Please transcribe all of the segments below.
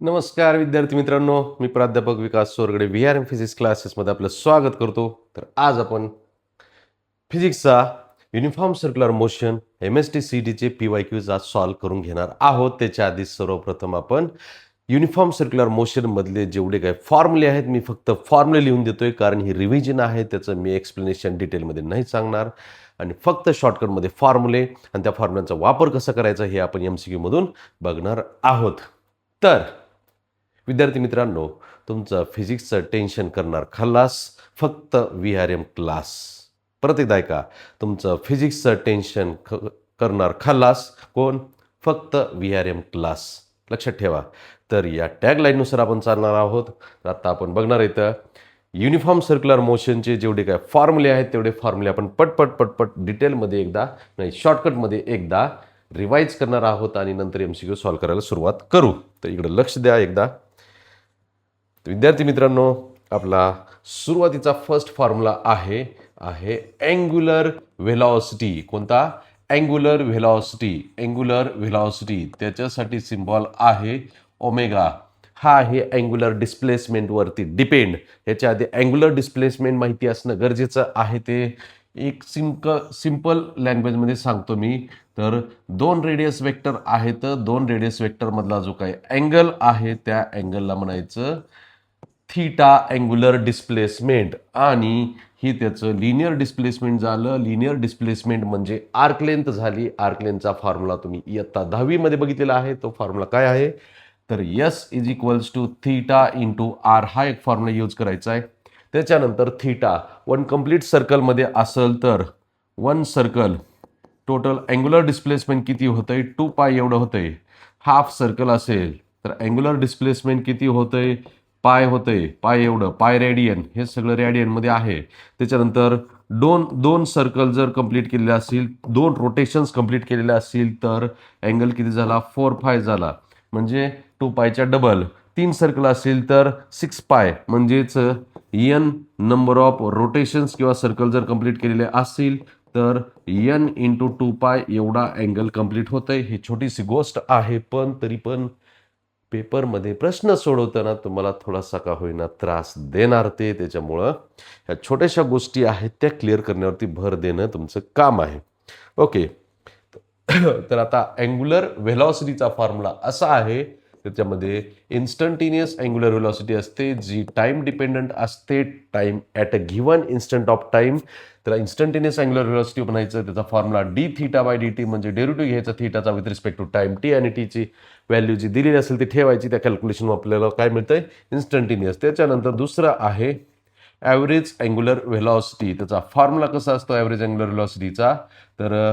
नमस्कार विद्यार्थी मित्रांनो, मी प्राध्यापक विकास सोरगडे व्हीआरएम फिजिक्स क्लासेसमध्ये आपलं स्वागत करतो. तर आज आपण फिजिक्सचा uniform circular motion MST CT चे PYQs आज सॉल्व्ह करून घेणार आहोत. त्याच्या आधी सर्वप्रथम आपण युनिफॉर्म सर्क्युलर मोशन मधले जेवढे काही फॉर्म्युले आहेत मी फक्त फॉर्म्युले लिहून देतोय, कारण ही रिव्हिजन आहे. त्याचं मी एक्सप्लेनेशन डिटेलमध्ये नाही सांगणार आणि फक्त शॉर्टकटमध्ये फॉर्म्युले आणि त्या फॉर्म्युलांचा वापर कसा करायचा हे आपण MCQ मधून बघणार आहोत. तर विद्यार्थी मित्रांनो, तुमचं फिजिक्सचं टेन्शन करणार खल्लास फक्त VRM क्लास. परत एकदा ऐका, तुमचं फिजिक्सचं टेन्शन करणार खल्लास कोण? फक्त VRM क्लास. लक्षात ठेवा. तर या टॅगलाईननुसार आपण चालणार आहोत. तर आता आपण बघणार इथं युनिफॉर्म सर्क्युलर मोशनचे जेवढे काय फॉर्म्युले आहेत तेवढे फॉर्म्युले आपण पटपट डिटेलमध्ये एकदा नाही शॉर्टकटमध्ये एकदा रिवाइज करणार आहोत आणि नंतर MCQ सॉल्व्ह करायला सुरुवात करू. तर इकडे लक्ष द्या एकदा. विद्यार्थी मित्रांनो, आपला सुरुवातीचा फर्स्ट फॉर्म्युला आहे अँग्युलर व्हेलॉसिटी. कोणता? Angular velocity. त्याच्यासाठी सिम्बॉल आहे ओमेगा. हा आहे अँग्युलर डिस्प्लेसमेंट वरती डिपेंड. याच्या आधी अँग्युलर डिस्प्लेसमेंट माहिती असणं गरजेचं आहे. ते एक सिंपल लँग्वेजमध्ये सांगतो मी. तर दोन रेडियस वेक्टर आहेत. दोन रेडियस वेक्टर मधला जो काही अँगल आहे त्या अँगलला म्हणायचं थीटा अँग्युलर डिस्प्लेसमेंट. आणि ही त्याचं लिनियर डिस्प्लेसमेंट झालं. लिनियर डिस्प्लेसमेंट म्हणजे आर्क लेंथ झाली. आर्क लेंथचा फॉर्म्युला तुम्ही इयत्ता 10वी मध्ये बघितलेला आहे. तो फॉर्म्युला काय आहे? तर S = थीटा इंटू आर हा एक फॉर्म्युला यूज करायचा आहे. त्याच्यानंतर थीटा वन कंप्लीट सर्कलमध्ये असेल तर one circle total angular displacement किती होतंय? 2π एवढं होतंय. हाफ सर्कल असेल तर अँग्युलर डिस्प्लेसमेंट किती होतंय? पाय होतंय. पाय एवढं. Pi radian. हे सगळं रेडियनमध्ये आहे. त्याच्यानंतर दोन सर्कल जर कंप्लीट केलेले असतील, दोन रोटेशन्स कंप्लीट केलेले असतील तर अँगल किती झाला? 4π झाला. म्हणजे 2π डबल. 3 सर्कल असेल तर 6π म्हणजेच n नंबर ऑफ रोटेशन्स किंवा सर्कल जर कंप्लीट केलेले असतील तर n × 2π एवढा अँगल कंप्लीट होतंय. ही छोटीशी गोष्ट आहे, पण तरी पण पेपरमध्ये प्रश्न सोडवताना तुम्हाला थोडासा का होईना त्रास देणार ते. त्याच्यामुळं ह्या छोट्याशा गोष्टी आहेत त्या क्लिअर करण्यावरती भर देणं तुमचं काम आहे. ओके. तर आता अँग्युलर व्हेलॉसिटीचा फॉर्म्युला असा आहे. त्याच्यामध्ये इन्स्टंटेनियस अँग्युलर व्हेलॉसिटी असते जी टाइम डिपेंडंट असते. Time at a given instant of time. तर इन्स्टंटेनियस अँग्युलर व्हेलॉसिटी म्हणायचं. त्याचा फॉर्म्युला dθ/dt म्हणजे डेरिव्हेटिव्ह घ्यायचा थीटाचा with respect to time. T आणि टीची व्हॅल्यू जी दिलेली असेल ती ठेवायची. त्या कॅल्क्युलेशन आपल्याला काय मिळतंय? इन्स्टंटेनियस. त्याच्यानंतर दुसरं आहे ॲव्हरेज अँग्युलर व्हेलॉसिटी. त्याचा फॉर्म्युला कसा असतो ॲव्हरेज अँग्युलर व्हेलॉसिटीचा? तर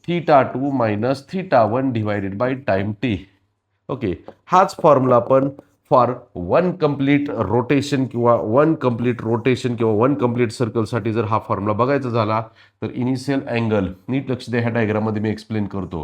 θ2 - θ1 divided by time T. Okay. हाच फॉर्म्युला आपण फॉर वन कंप्लीट रोटेशन किंवा वन कंप्लीट सर्कलसाठी जर हा फॉर्म्युला बघायचा झाला तर इनिशियल अँगल नीट लक्ष द्या. ह्या डायग्राममध्ये मी एक्सप्लेन करतो.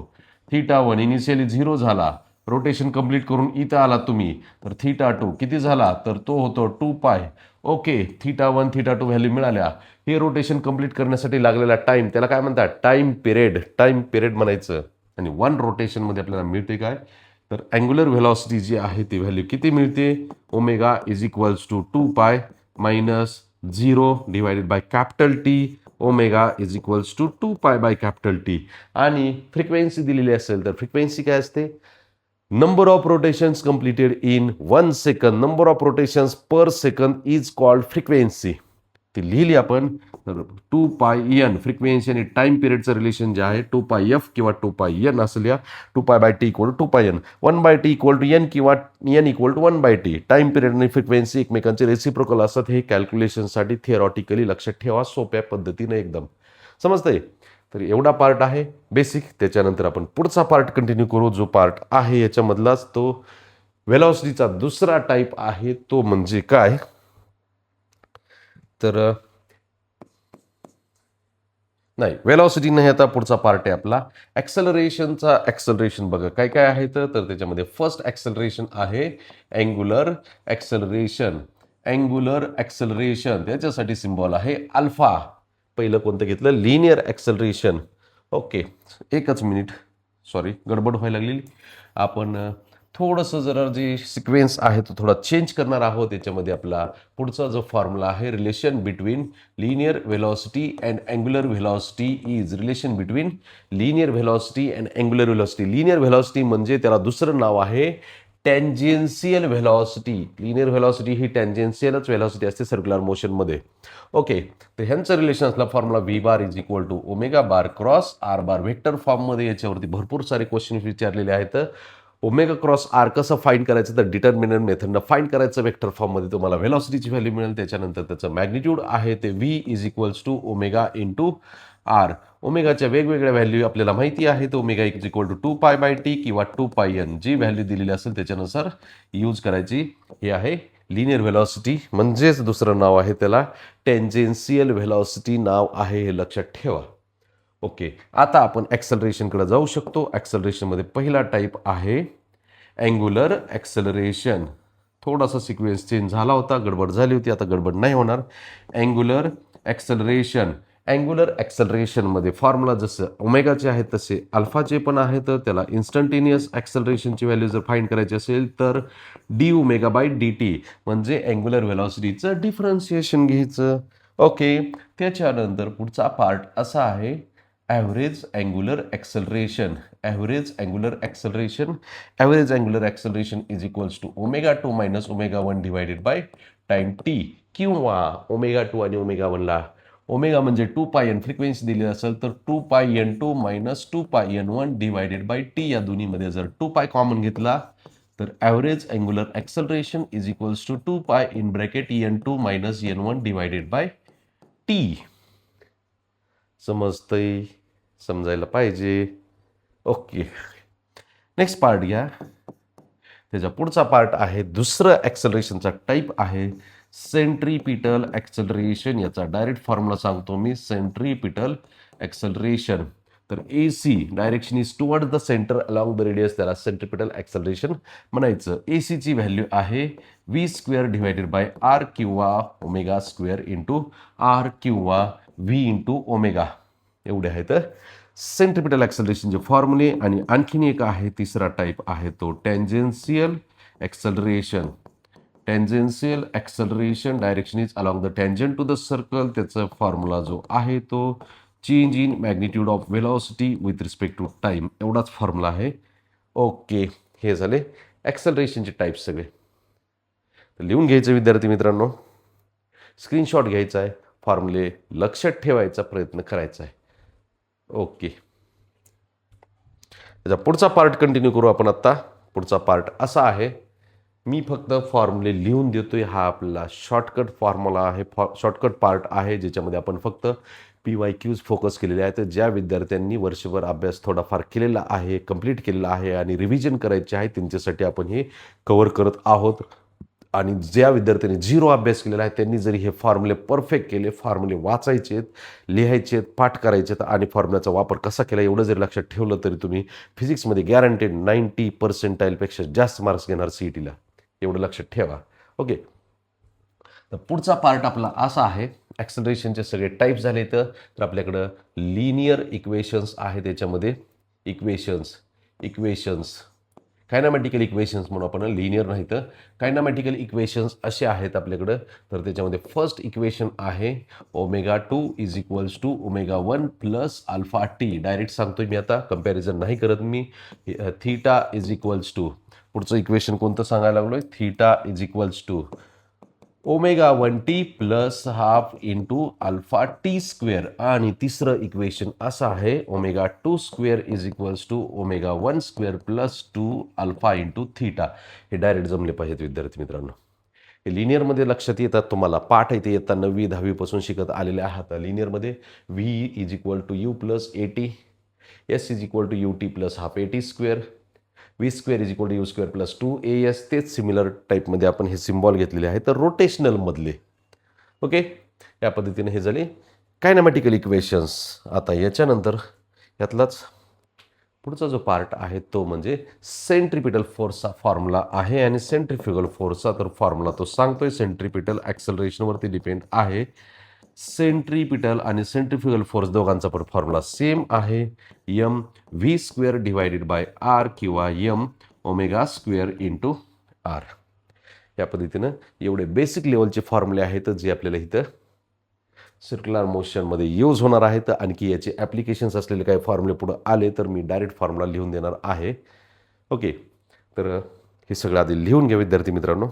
θ1 इनिशियली 0 झाला. रोटेशन कंप्लीट करून इथं आला तुम्ही तर θ2 किती झाला? तर तो होतो 2π. ओके. θ1 θ2 व्हॅल्यू मिळाल्या. हे रोटेशन कंप्लीट करण्यासाठी लागलेला टाइम त्याला काय म्हणतात? टाइम पिरियड म्हणायचं. आणि वन रोटेशनमध्ये आपल्याला मिळते काय? तर अँग्युलर व्हेलॉसिटी जी आहे ती व्हॅल्यू किती मिळते? Omega = 2π - 0 divided by capital T. Omega = 2π/कॅपिटल टी. आणि फ्रिक्वेन्सी दिलेली असेल तर फ्रिक्वेन्सी काय असते? Number of rotations completed in 1 second. Number of rotations per second is called frequency. ती लिहिली आपण. तर 2πn फ्रिक्वेन्सी आणि टाइम पिरियडचं रिलेशन जे आहे 2πf किंवा 2πn असं लिहा. 2π/t = 2πn. 1/t = n किंवा n = 1/t. टाइम पिरियड आणि फ्रिक्वेन्सी एकमेकांचे रेसिप्रोकल असतात. हे कॅल्क्युलेशनसाठी थिअरॉटिकली लक्षात ठेवा. सोप्या पद्धतीने एकदम समजतंय. तर एवढा पार्ट आहे बेसिक. त्याच्यानंतर आपण पुढचा पार्ट कंटिन्यू करू. जो पार्ट आहे याच्यामधलाच तो व्हेलॉसिटीचा दुसरा टाईप आहे. तो म्हणजे काय? तर नाही, व्हेलॉसिटी नाही. आता पुढचा पार्ट आहे आपला ॲक्सेलरेशन. बघा काय काय आहे. तर त्याच्यामध्ये फर्स्ट ॲक्सेलरेशन आहे अँग्युलर ॲक्सेलरेशन. त्याच्यासाठी सिम्बॉल आहे अल्फा. पहिलं कोणतं घेतलं? Linear acceleration. ओके. एकच मिनिट, सॉरी गडबड व्हायला लागलेली. आपण थोडंसं जरा जे सिक्वेन्स आहे तो थोडा चेंज करणार आहोत. याच्यामध्ये आपला पुढचा जो फॉर्म्युला आहे, relation between linear velocity and angular velocity is relation between linear velocity and angular velocity. Linear velocity म्हणजे त्याला दुसरं नाव आहे टँजेन्शियल व्हेलॉसिटी. लिनियर व्हेलॉसिटी ही टँजेन्शियलच व्हेलॉसिटी असते सर्क्युलर मोशनमध्ये. ओके, तर ह्यांचं रिलेशन असला formula V bar is equal to omega bar cross R bar. Vector फॉर्ममध्ये याच्यावरती भरपूर सारे क्वेश्चन विचारलेले आहेत. ओमेगा क्रॉस आर कसं फाइंड करायचं, तर डिटर्मिनंट मेथडनं फाइंड करायचं. वेक्टर फॉर्ममध्ये तुम्हाला व्हेलॉसिटीची व्हॅल्यू मिळेल. त्याच्यानंतर त्याचं मॅग्निट्यूड आहे ते V is equals to omega into R. ओमेगाच्या वेगवेगळ्या व्हॅल्यू आपल्याला माहिती आहे. तर omega is equal to 2π/t किंवा 2πn, जी व्हॅल्यू दिलेली असेल त्याच्यानुसार यूज करायची. हे आहे लिनियर व्हेलॉसिटी, म्हणजेच दुसरं नाव आहे त्याला टँजेन्शियल व्हेलॉसिटी नाव आहे, हे लक्षात ठेवा. ओके, आता आपण ॲक्सेलरेशनकडे जाऊ शकतो. ॲक्सेलरेशनमध्ये पहिला टाईप आहे अँग्युलर ॲक्सेलरेशन. थोडासा सिक्वेन्स चेंज झाला होता, गडबड झाली होती, आता गडबड नाही होणार. Angular acceleration. अँग्युलर ॲक्सेलरेशनमध्ये फॉर्म्युला जसं ओमेगाचे आहेत तसे अल्फाचे पण आहेत. तर त्याला इन्स्टंटेनियस ॲक्सेलरेशनची व्हॅल्यू जर फाइंड करायची असेल तर d⁻dt म्हणजे अँग्युलर व्हेलॉसिटीचं डिफरन्शिएशन घ्यायचं. ओके, त्याच्यानंतर पुढचा पार्ट असा आहे average angular acceleration. Average angular acceleration. Average angular acceleration is equals to omega 2 minus omega 1 divided by time T, किंवा ओमेगा 2 आणि ओमेगा 1ला ओमेगा म्हणजे 2πn फ्रिक्वेन्सी दिली असेल तर 2πn2 minus 2πn1 divided by T. या दोन्हीमध्ये जर 2π कॉमन घेतला तर average angular acceleration is equals to 2π in bracket n2 minus n1 divided by T. समजतंय? समजायला पाहिजे. ओके, नेक्स्ट पार्ट घ्या. त्याचा पुढचा पार्ट आहे दुसरं ॲक्सेलरेशनचा टाईप आहे सेंट्रीपिटल ॲक्सेलरेशन. याचा डायरेक्ट फॉर्म्युला सांगतो मी. सेंट्रीपिटल ॲक्सेलरेशन, तर AC direction is toward the centre along the radius, त्याला सेंट्रीपिटल ॲक्सेलरेशन म्हणायचं. ACची व्हॅल्यू आहे v² डिवायडेड बाय r किंवा ओमेगा² इंटू r किंवा v इंटू ओमेगा. एवढे आहेत सेंट्रीपिटल ॲक्सेलरेशनचे फॉर्म्युले. आणि आणखीन एक आहे तिसरा टाईप आहे तो tangential acceleration. Tangential acceleration direction is along the tangent to the circle. त्याचा फॉर्म्युला जो आहे तो change in magnitude of velocity with respect to time. एवढाच फॉर्म्युला आहे. ओके, हे झाले ॲक्सेलरेशनचे टाईप सगळे. तर लिहून घ्यायचं विद्यार्थी मित्रांनो, स्क्रीनशॉट घ्यायचा आहे, फॉर्म्युले लक्षात ठेवायचा प्रयत्न करायचा आहे. ओके, त्याचा पुढचा पार्ट कंटिन्यू करू आपण. आता पुढचा पार्ट असा आहे, मी फक्त फॉर्म्युले लिहून देतोय. हा आपला शॉर्टकट फॉर्म्युला आहे, शॉर्टकट पार्ट आहे, ज्याच्यामध्ये आपण फक्त PYQs फोकस केलेले आहेत. ज्या विद्यार्थ्यांनी वर्षभर अभ्यास थोडाफार केलेला आहे, कंप्लीट केलेला आहे आणि रिव्हिजन करायचे आहे, त्यांच्यासाठी आपण हे कव्हर करत आहोत. आणि ज्या विद्यार्थ्यांनी 0 अभ्यास केलेला आहे त्यांनी जरी हे फॉर्म्युले परफेक्ट केले, फॉर्म्युले वाचायचे, लिहायचे, पाठ करायचे आणि फॉर्म्युल्याचा वापर कसा केला एवढं जरी लक्षात ठेवलं तरी तुम्ही फिजिक्समध्ये गॅरंटेड 90% जास्त मार्क्स घेणार CETला. एवढं लक्षात ठेवा. ओके, तर पुढचा पार्ट आपला असा आहे, ॲक्सेलरेशनचे सगळे टाईप झाले तर आपल्याकडं लिनियर इक्वेशन्स आहे. त्याच्यामध्ये इक्वेशन्स कायनामॅटिकल इक्वेशन्स म्हणून आपण, लिनियर नाही तर कायनामॅटिकल इक्वेशन्स असे आहेत आपल्याकडं. तर त्याच्यामध्ये फर्स्ट इक्वेशन आहे omega 2 is equals to omega 1 plus alpha T. Direct सांगतोय मी, आता कंपॅरिझन नाही करत मी. थीटा इज इक्वल्स टू, पुढचं इक्वेशन कोणतं सांगायला लागलोय, theta is equals to omega 1t plus half into alpha t². आणि तिसरं इक्वेशन असं आहे omega 2² is equals to omega 1² plus 2 alpha into theta. हे डायरेक्ट जमले पाहिजेत विद्यार्थी मित्रांनो. हे लिनियरमध्ये लक्षात येतात तुम्हाला. पाठ आहे ते येता 9वी 10वी पासून शिकत आलेले आहात. लिनियरमध्ये v is equal to u plus at, s is equal to ut plus half at², v² is equal to u² plus 2as. तेच सिमिलर टाईपमध्ये आपण हे सिम्बॉल घेतलेले आहे तर रोटेशनलमधले. ओके, या पद्धतीने हे झाले कायनामॅटिकल इक्वेशन्स. आता याच्यानंतर यातलाच पुढचा जो पार्ट आहे तो म्हणजे सेंट्रीपिटल फोर्सचा फॉर्म्युला आहे. आणि सेंट्रीफ्युगल फोर्सचा तर फॉर्म्युला तो सांगतोय, सेंट्रीपिटल ॲक्सेलरेशनवरती डिपेंड आहे. सेंट्रीपिटल आणि सेंट्रीफ्युगल फोर्स दोघांचा पण फॉर्म्युला सेम आहे, mv² डिवायडेड बाय r किंवा m omega square into R. या पद्धतीनं एवढे बेसिक लेवलचे फॉर्म्युले आहेत जे आपल्याला इथं सर्क्युलर मोशनमध्ये यूज होणार आहेत. आणखी याचे ॲप्लिकेशन्स असलेले काही फॉर्म्युले पुढे आले तर मी डायरेक्ट फॉर्म्युला लिहून देणार आहे. ओके, तर हे सगळं आधी लिहून घ्या विद्यार्थी मित्रांनो.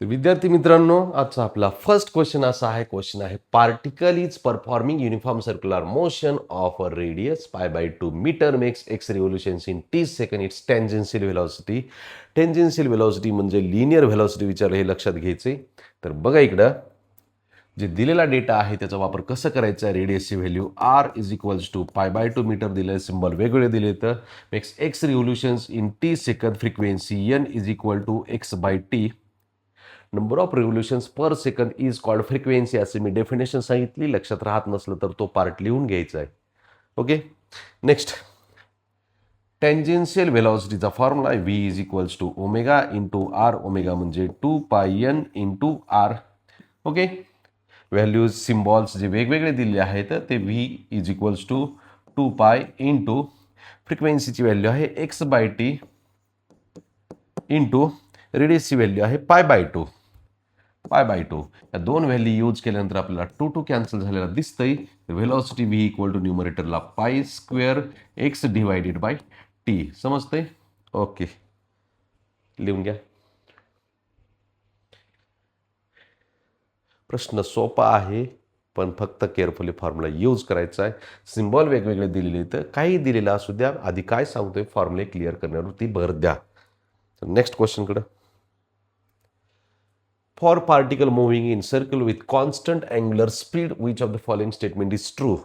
विद्यार्थी मित्रांनो, आजचा आपला फर्स्ट क्वेश्चन असा आहे. क्वेश्चन आहे, particle is performing uniform circular motion of a radius π/2 metre makes X revolutions in 30 second. Its tangential velocity. Tangential velocity म्हणजे लिनियर व्हेलॉसिटी विचारलं, हे लक्षात घ्यायचे. तर बघा इकडं जे दिलेला डेटा आहे त्याचा वापर कसं करायचा. रेडियसची value R is equals to π/2 metre दिले, सिम्बॉल वेगवेगळे दिले. तर makes X revolutions in 30 second. Frequency N is equal to x/t. Number of revolutions per second is called frequency. असे मी डेफिनेशन सांगितली. लक्षात राहत नसलं तर तो पार्ट लिहून घ्यायचा आहे. ओके, नेक्स्ट टेंजेन्शियल व्हेलॉसिटीचा फॉर्म्युला आहे v is equals to omega into R. Omega म्हणजे 2πn into R. Okay, values symbols जे वेगवेगळे दिले आहेत ते v is equals to 2π into फ्रिक्वेन्सीची व्हॅल्यू आहे x/t इंटू रेडियसची व्हॅल्यू आहे π/2. या दोन व्हॅल्यू यूज केल्यानंतर आपल्याला 2 कॅन्सल झालेला दिसतंय. व्हेलॉसिटी v इक्वल टू न्यूमरेटरला π² x डिवायडेड बाय t. समजतंय? ओके, लिहून घ्या. प्रश्न सोपा आहे पण फक्त केअरफुली फॉर्म्युला यूज करायचा आहे. सिम्बॉल वेगवेगळे दिलेले तर काही दिलेलं असू द्या. आधी काय सांगतोय फॉर्म्युले क्लिअर करण्यावरती भर द्या. Next क्वेश्चनकडे. For particle moving in circle with constant angular speed, which of the following statement is true?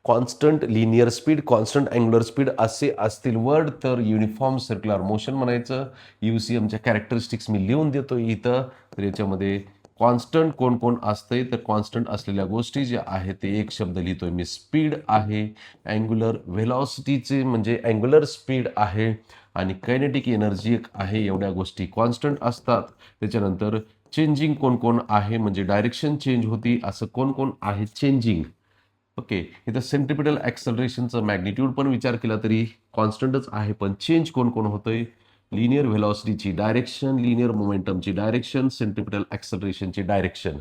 Constant linear speed, constant angular speed असे असतील वर्ड तर युनिफॉर्म सर्क्युलर मोशन म्हणायचं. UCMच्या कॅरेक्टरिस्टिक्स मी लिहून देतो इथं. तर याच्यामध्ये कॉन्स्टंट कोण कोण असते तर कॉन्स्टंट असलेल्या गोष्टी ज्या आहेत ते एक शब्द लिहितोय मी, स्पीड आहे. अँग्युलर व्हेलॉसिटीचे म्हणजे अँग्युलर स्पीड आहे आणि कायनेटिक एनर्जी एक आहे. एवढ्या गोष्टी कॉन्स्टंट असतात. त्याच्यानंतर चेंजिंग कोण कोण आहे म्हणजे डायरेक्शन चेंज होती असं कोण कोण आहे चेंजिंग. ओके, इथं सेंट्रिपिटल ॲक्सलरेशनचं मॅग्निट्यूड पण विचार केला तरी कॉन्स्टंटच आहे. पण चेंज कोण कोण होतंय, लिनियर व्हेलॉसिटीची डायरेक्शन, लिनियर मोमेंटमची डायरेक्शन, सेंट्रिपिटल ॲक्सलरेशनची डायरेक्शन.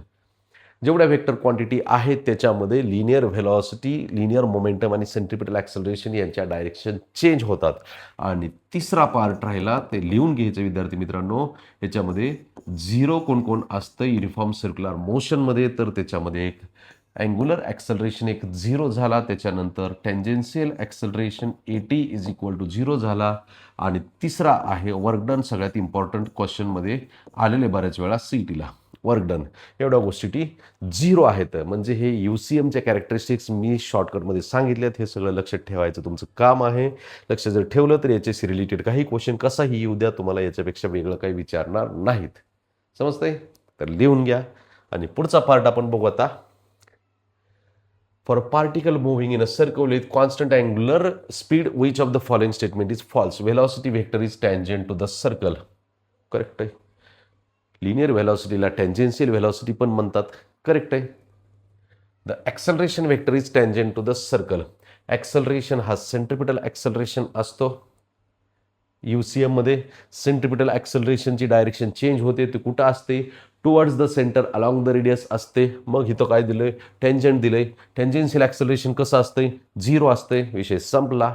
जेवढ्या वेक्टर क्वांटिटी आहेत त्याच्यामध्ये लिनियर व्हेलॉसिटी, लिनियर मोमेंटम आणि सेंट्रिपिटल ॲक्सलरेशन यांच्या डायरेक्शन चेंज होतात. आणि तिसरा पार्ट राहिला ते लिहून घ्यायचं विद्यार्थी मित्रांनो. याच्यामध्ये झिरो कोण कोण असतं युनिफॉर्म सर्क्युलर मोशनमध्ये तर त्याच्यामध्ये एक अँग्युलर ॲक्सलरेशन एक 0 झाला. त्याच्यानंतर tangential acceleration AT is equal to 0 झाला. आणि तिसरा आहे वर्क डन. सगळ्यात इम्पॉर्टंट क्वेश्चनमध्ये आलेले बऱ्याच वेळा CETला वर्क डन. एवढ्या गोष्टी 0 आहेत. म्हणजे हे UCMच्या कॅरेक्टरिस्टिक्स मी शॉर्टकटमध्ये सांगितलेत. हे सगळं लक्षात ठेवायचं तुमचं काम आहे. लक्ष जर ठेवलं तर याच्याशी रिलेटेड काही क्वेश्चन कसाही येऊ द्या, तुम्हाला याच्यापेक्षा वेगळं काही विचारणार नाहीत. समजतंय? तर लिहून घ्या आणि पुढचा पार्ट आपण बघू आता. For a particle moving in a circle with constant angular speed, which of the following statement is false? Velocity vector is tangent to the circle. Correct आहे. लिनियर व्हेलॉसिटीला टेंजेन्शियल व्हेलॉसिटी पण म्हणतात. करेक्ट आहे. The acceleration vector is tangent to the circle. Acceleration हा centripetal acceleration असतो. UCMमध्ये centripetal ॲक्सलरेशनची direction change होते. ते कुठं असते? Towards the centre along the radius असते. मग इथं काय दिलंय? टेंजंट दिलंय. टेंजेन्शियल ॲक्सलरेशन कसं असतंय? 0 असतंय. विषय संपला.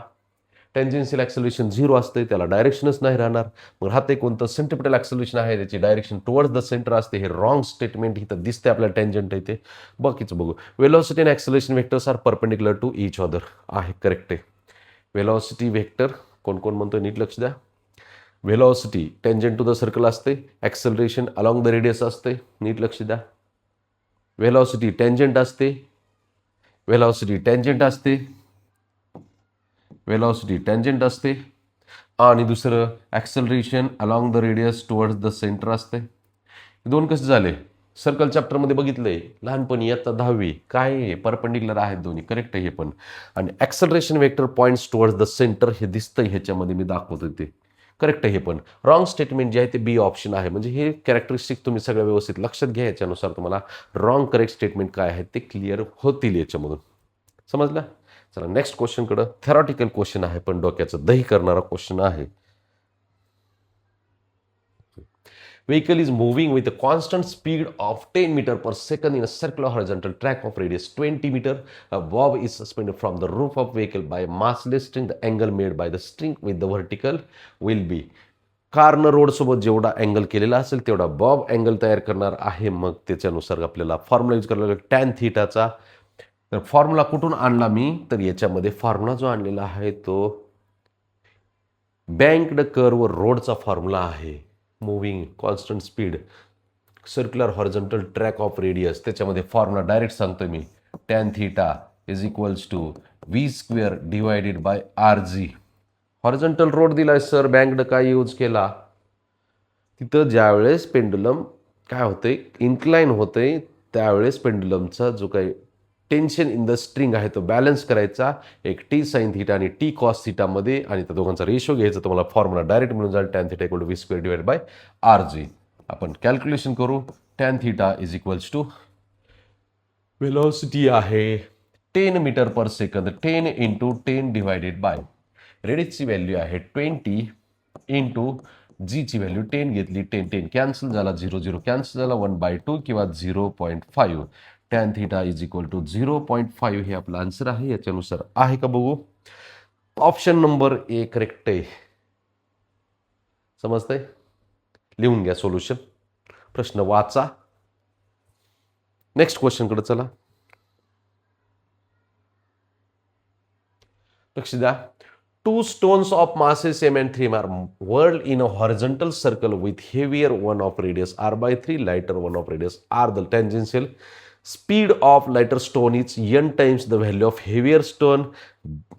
टेंजेन्शियल ॲक्सलरेशन 0 असते, त्याला डायरेक्शनच नाही राहणार. मग राहते कोणतं? सेंट्रिपिटल ॲक्सलरेशन आहे, त्याची डायरेक्शन टुवर्ड्स द सेंटर असते. हे रॉंग स्टेटमेंट इथं दिसते आपल्याला. टेंजंट आहे ते. बाकीचं बघू. Velocity and acceleration vectors are perpendicular to each other. आहे, करेक्ट आहे. वेलॉसिटी वेक्टर कोण कोण म्हणतो नीट लक्ष द्या. Velocity tangent to the circle असते. ॲक्सलरेशन अलॉंग द रेडियस असते. नीट लक्ष द्या. व्हेलॉसिटी टेंजंट असते. व्हेलॉसिटी टेंजंट असते. व्हेलॉसिटी टेंजंट असते. आणि दुसरं acceleration along the radius towards the centre असते. दोन कसे झाले? सर्कल चॅप्टरमध्ये बघितलंय लहानपणी इयत्ता 10वी. काय आहे? परपेंडिक्युलर आहेत दोन्ही. करेक्ट आहे हे पण. आणि acceleration vector points towards the centre हे दिसतंय ह्याच्यामध्ये मी दाखवतो ते. करेक्ट आहे हे पण. रॉंग स्टेटमेंट जे आहे ते B ऑप्शन आहे. म्हणजे हे कॅरेक्टरिस्टिक तुम्ही सगळं व्यवस्थित लक्षात घ्या. याच्यानुसार तुम्हाला रॉंग करेक्ट स्टेटमेंट काय आहेत ते क्लिअर होतील याच्यामधून. समजलं? चला नेक्स्ट क्वेश्चनकडे. थेरॉटिकल क्वेश्चन आहे पण डोक्याचं दही करणारा क्वेश्चन आहे. Vehicle is moving with a constant speed of 10 meter per second in a circular horizontal track of radius 20 meter. A bob is suspended from the roof of vehicle by a massless string. The angle made by the string with the vertical will be. कारनं road सोबत जेवढा angle केलेला असेल तेवढा Bob angle तयार करणार आहे. मग त्याच्यानुसार आपल्याला फॉर्म्युला यूज करायला लागेल टॅन थीटाचा. तर फॉर्म्युला कुठून आणला मी, तर याच्यामध्ये फॉर्म्युला जो आणलेला आहे तो बँक्ड कर्व रोडचा फॉर्म्युला आहे. Moving constant speed circular horizontal track of radius, त्याच्यामध्ये फॉर्म्युला डायरेक्ट सांगतोय मी. Tan theta is equals to V square divided by R G. Horizontal road दिलाय सर, बँक्ड काय यूज केला, तिथं ज्यावेळेस पेंडुलम काय होतंय इन्क्लाइन होतंय त्यावेळेस पेंडुलमचा जो काही टेन्शन इन द स्ट्रिंग आहे तो बॅलन्स करायचा एक टी साइन थीटा आणि टी कॉस थीटामध्ये, आणि त्या दोघांचा रेशो घ्यायचा. तुम्हाला फॉर्म्युला डायरेक्ट मिळून जाईल tan theta equal to V square divide by R G. आपण कॅल्क्युलेशन करू. Tan theta is equals to velocity आहे 10 metre per second, 10 into 10 divided by रेडियसची व्हॅल्यू आहे 20 इंटू जीची व्हॅल्यू 10 घेतली, 10 10 कॅन्सल झाला, 0 0 कॅन्सल झाला, 1/2 किंवा 0.5. Tan theta is equal to 0.5 हे आपलं आन्सर आहे. याच्यानुसार आहे का बघू. ऑप्शन नंबर ए करेक्ट आहे. समजतंय, लिहून घ्या सोल्युशन, प्रश्न वाचा. नेक्स्ट क्वेश्चनकडे चला. लक्ष द्या. Two stones of masses m and 3m are whirled in a horizontal circle with heavier one of radius r/3, lighter one of radius r. The tangential speed of lighter stone is n times the value of heavier stone.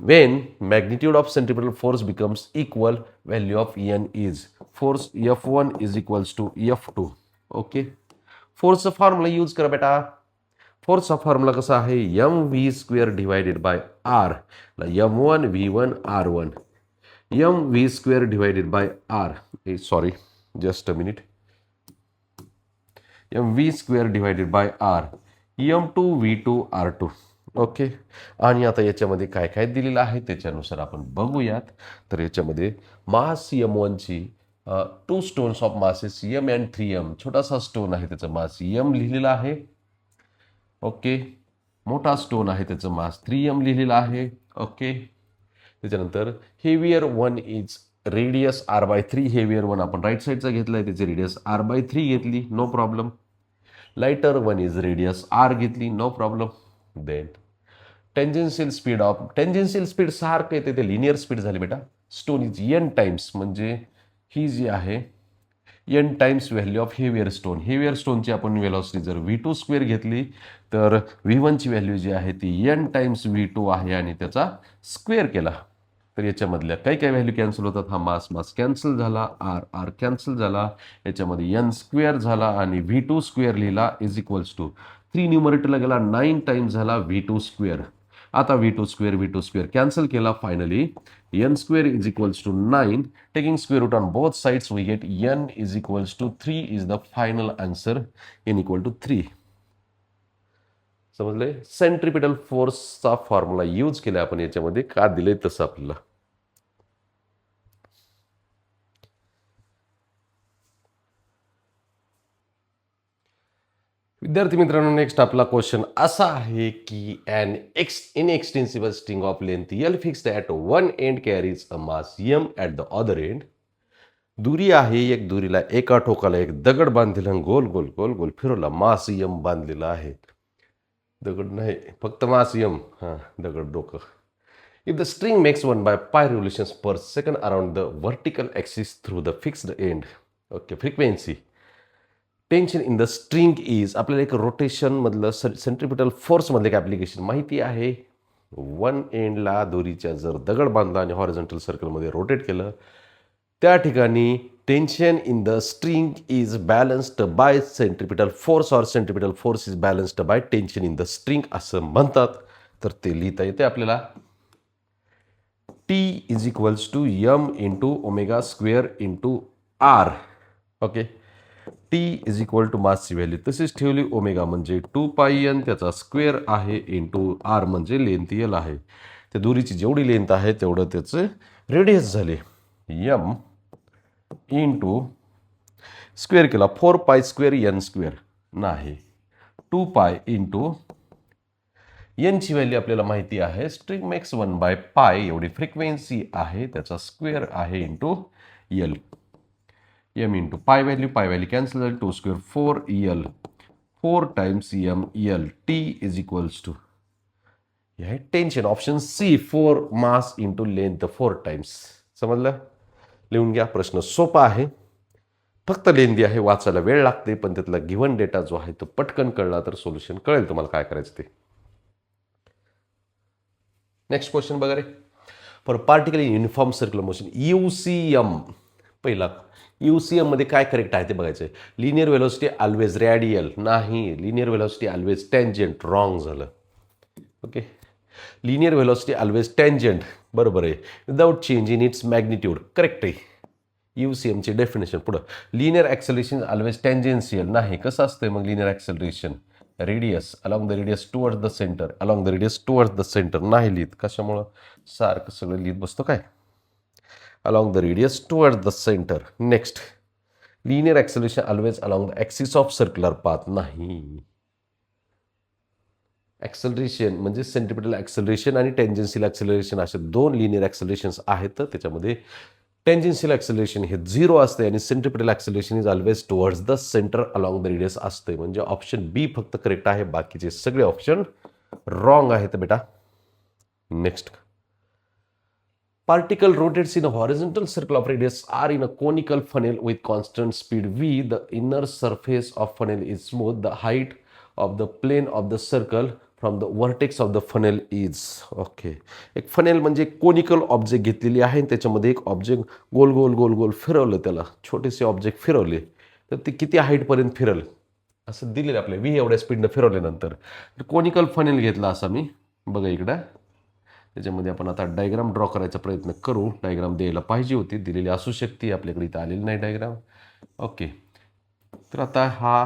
When magnitude of centripetal force becomes equal, value of n is force F1 is equals to F2. Okay, फोर्सचा formula use करा बेटा. फोर्सचा formula कसा आहे, M V square divided by R. M1 V1 R1, M V square divided by R, sorry just a minute, M V square divided by R, M2 V2 R2. Okay, आणि आता याच्यामध्ये काय काय दिलेलं आहे त्याच्यानुसार आपण बघूयात. तर याच्यामध्ये मास M1ची 2 stones of masses M and 3M, छोटासा स्टोन आहे त्याचं मास M लिहिलेला आहे. ओके, मोठा स्टोन आहे त्याचं मास 3M लिहिलेला आहे. ओके, त्याच्यानंतर heavier one is radius r/3. Heavier one आपण राईट साईडचा घेतलाय, त्याची रेडियस r/3 घेतली, no problem. Lighter one is radius r घेतली, no problem. Then tangential speed of, tangential speed सारखं येते ते लिनियर स्पीड झाली बेटा. स्टोन इज n टाइम्स, म्हणजे ही जी आहे n times value of heavier stone. Heavier स्टोनची आपण वेलॉसिटी जर V2 स्क्वेअर घेतली तर V1ची व्हॅल्यू जी आहे ती n टाइम्स V2 आहे, आणि त्याचा स्क्वेअर केला तर याच्यामधल्या काही काही व्हॅल्यू कॅन्सल होतात. हा मास मास कॅन्सल झाला, r कॅन्सल झाला, याच्यामध्ये n स्क्वेअर झाला आणि V2 स्क्वेअर लिहिला इज इक्वल्स टू 3 न्यूमरेटरला गेला 9 टाइम्स झाला V2 स्क्वेअर. आता V2 स्क्वेअर कॅन्सल केला. Finally n square is equals to 9. Taking square root on both sides we get n is equals to 3 is the final answer, n equal to 3. समजले. Centripetal फोर्सचा formula use केला आपण याच्यामध्ये, का दिले तसं आपल्याला. विद्यार्थी मित्रांनो, नेक्स्ट आपला क्वेश्चन असा आहे की an inextensible string of length L fixed at one end carries a mass M at the other end. दुरी आहे, एक दुरीला एका टोकाला एक दगड बांधलेला, गोल गोल गोल गोल फिरवला, मास M बांधलेला आहे. दगड नाही, फक्त मास M, हां दगड डोकं. If the string makes 1/pi revolutions per second around the vertical axis through the fixed end, okay, frequency tension in the string is, आपल्याला एक रोटेशन मधलं सेंट्रिपिटल फोर्स मधलं एक ॲप्लिकेशन माहिती आहे. वन एंडला दोरीच्या जर दगड बांधला आणि हॉरिझॉन्टल सर्कलमध्ये रोटेट केलं, त्या ठिकाणी tension in the string is balanced by centripetal force, or centripetal force is balanced by tension in the string असं म्हणतात. तर ते लिहिता येते आपल्याला. T is equals to M into omega square into R. Okay, T is equal to मासची value तशीच ठेवली, ओमेगा म्हणजे 2πN, त्याचा स्क्वेअर आहे, इंटू R म्हणजे लेंथ L आहे. त्या दोरीची जेवढी लेंथ आहे तेवढं त्याचं रेडियस झाले. यम इंटू स्क्वेअर केला 4π² n स्क्वेअर नाही 2π इंटू एनची व्हॅल्यू आपल्याला माहिती आहे स्ट्रिंग मेक्स 1/π एवढी फ्रिक्वेन्सी आहे त्याचा स्क्वेअर आहे into L. M into pi value cancel झाली 2² 4 4 times M L T is equals to हे tension option C 4 mass into length 4 times. समजलं? लिहून घ्या. प्रश्न सोपा आहे, फक्त लेंदी आहे, वाचायला वेळ लागते, पण त्यातला गिव्हन डेटा जो आहे तो पटकन कळला तर सोल्युशन कळेल तुम्हाला काय करायचं ते. नेक्स्ट क्वेश्चन बघा रे. For particle in uniform circular motion UCM. पहिला UCM मध्ये काय करेक्ट आहे ते बघायचं आहे. लिनियर वेलोसिटी ऑलवेज रॅडियल नाही, linear velocity always tangent wrong झालं. Okay, linear velocity always tangent बरोबर आहे. Without change in its magnitude correct आहे. UCMची डेफिनेशन पुढं लिनियर ॲक्सेलरेशन ऑलवेज टेंजेन्शियल नाही. कसं असतंय मग linear acceleration? Radius along the radius towards the centre, along the radius towards the centre नाही लिहित. कशामुळं? सारखं सगळं लिहित बसतो काय? Along the radius towards the centre. Next linear acceleration always along the axis of circular path नाही. Acceleration म्हणजे सेंट्रिपिटल ॲक्सेलरेशन आणि टेंजेन्शियल ॲक्सेलरेशन असे दोन लिनियर ॲक्सेलरेशन्स आहेत. तर त्याच्यामध्ये टेंजेन्शियल ॲक्सेलरेशन हे 0 असते आणि centripetal acceleration is always towards the centre along the radius असते. म्हणजे ऑप्शन बी फक्त करेक्ट आहे, बाकीचे सगळे ऑप्शन रॉंग आहेत बेटा. Next particle rotates in a horizontal circle of radius r in a conical funnel with constant speed v. The inner surface of funnel is smooth. The height of the plane of the circle from the vertex of the funnel is. Okay, एक funnel म्हणजे conical object घेतलेली आहे, त्याच्यामध्ये एक object गोल गोल गोल गोल फिरवलं, त्याला छोटेसे object फिरवले तर ते किती हाईटपर्यंत फिरल असं दिलेलं आपल्या व्ही एवढ्या स्पीडनं फिरवल्यानंतर. कोनिकल फनेल घेतला असा मी बघा इकडं. त्याच्यामध्ये आपण आता डायग्राम ड्रॉ करायचा प्रयत्न करू. डायग्राम द्यायला पाहिजे होती, दिलेली असू शकते, आपल्याकडे इथं आलेली नाही डायग्राम. ओके, तर आता हा